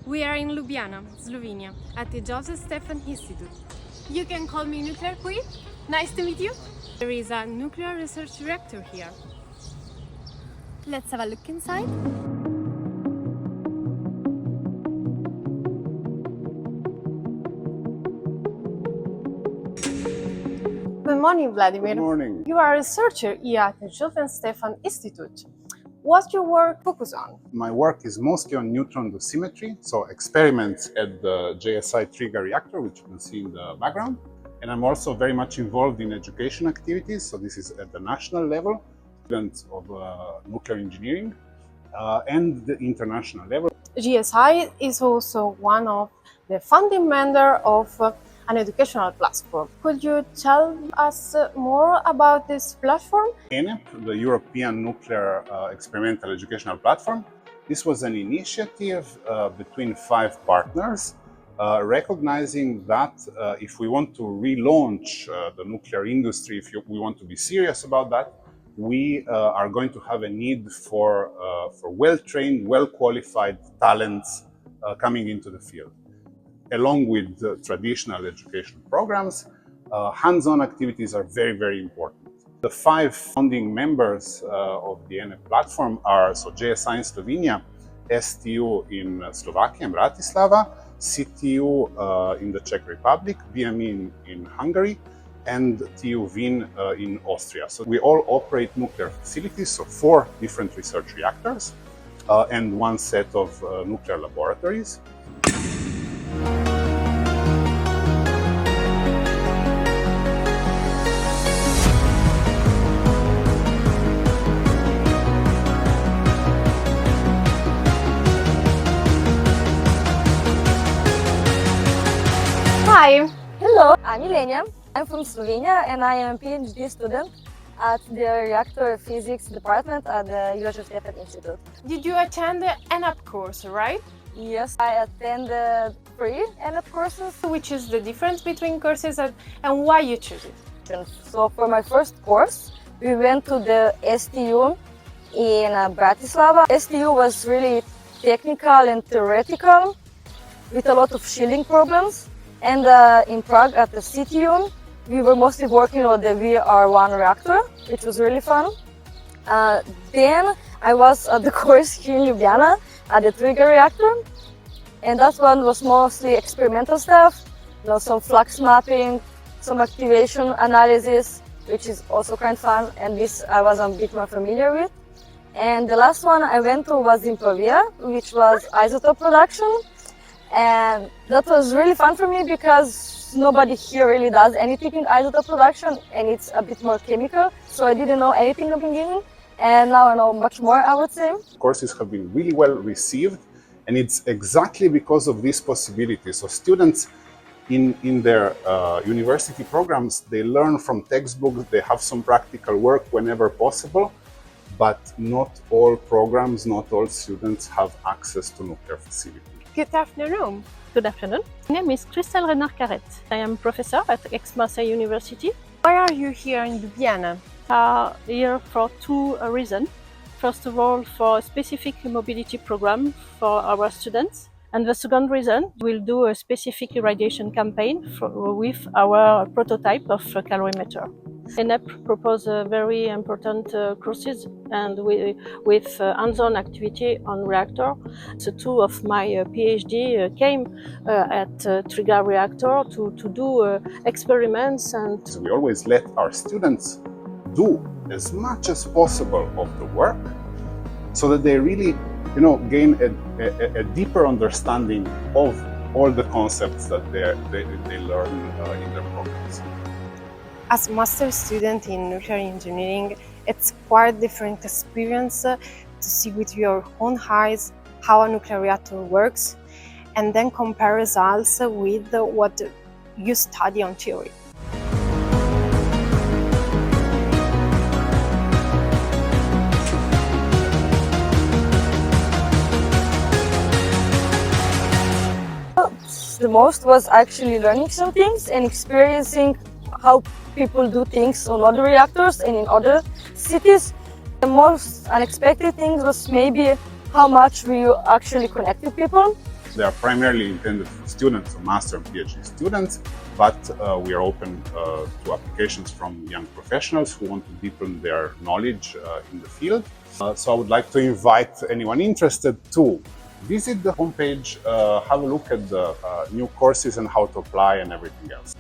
We are in Ljubljana, Slovenia, at the Joseph Stefan Institute. You can call me Nuclear Quinn. Nice to meet you. There is a nuclear research reactor here. Let's have a look inside. Good morning, Vladimir. Good morning. You are a researcher here at the Joseph Stefan Institute. What's your work focus on? My work is mostly on neutron dosimetry, so experiments at the JSI trigger reactor, which you can see in the background. And I'm also very much involved in education activities, so this is at the national level, students of nuclear engineering, and the international level. JSI is also one of the founding members of an educational platform. Could you tell us more about this platform? ENEEP, the European Nuclear Experimental Educational Platform. This was an initiative between 5 partners, recognizing that if we want to relaunch the nuclear industry, if we want to be serious about that, we are going to have a need for well-trained, well-qualified talents coming into the field. Along with the traditional education programs, hands-on activities are very, very important. The 5 founding members of the ENEEP platform are JSI in Slovenia, STU in Slovakia, in Bratislava, CTU in the Czech Republic, VME in Hungary, and TU Wien in Austria. So we all operate nuclear facilities, so 4 different research reactors and 1 set of nuclear laboratories. Hi! Hello, I'm Ilenia. I'm from Slovenia and I am a PhD student at the Reactor Physics department at the Joseph Stefan Institute. Did you attend the ENEEP course, right? Yes, I attended 3 ENEEP courses. Which is the difference between courses and why you choose it? So for my first course, we went to the STU in Bratislava. STU was really technical and theoretical with a lot of shielding problems. And in Prague at the CTU, we were mostly working on the VR1 reactor, which was really fun. Then I was at the course here in Ljubljana at the trigger reactor, and that one was mostly experimental stuff, some flux mapping, some activation analysis, which is also kind of fun, and this I was a bit more familiar with. And the last one I went to was in Pavia, which was isotope production. And that was really fun for me because nobody here really does anything in isotope production and it's a bit more chemical. So I didn't know anything at the beginning and now I know much more, I would say. Courses have been really well received and it's exactly because of this possibility. So students in their university programs, they learn from textbooks, they have some practical work whenever possible, but not all programs, not all students have access to nuclear facilities. Good afternoon. Good afternoon. My name is Christelle Renard-Carret. I am professor at Aix-Marseille University. Why are you here in Ljubljana? Here for 2 reasons. First of all, for a specific mobility program for our students. And the second reason, we'll do a specific irradiation campaign with our prototype of calorimeter. ENEEP proposes very important courses and with hands-on activity on reactor. So 2 of my PhD came at trigger reactor to do experiments. And we always let our students do as much as possible of the work so that they really gain a deeper understanding of all the concepts that they learn in their programs. As master student in nuclear engineering, it's quite different experience to see with your own eyes how a nuclear reactor works and then compare results with what you study on theory. The most was actually learning some things and experiencing how people do things on other reactors and in other cities. The most unexpected thing was maybe how much we actually connect with people. They are primarily intended for students, so master and PhD students, but we are open to applications from young professionals who want to deepen their knowledge in the field. So I would like to invite anyone interested to visit the homepage, have a look at the new courses and how to apply and everything else.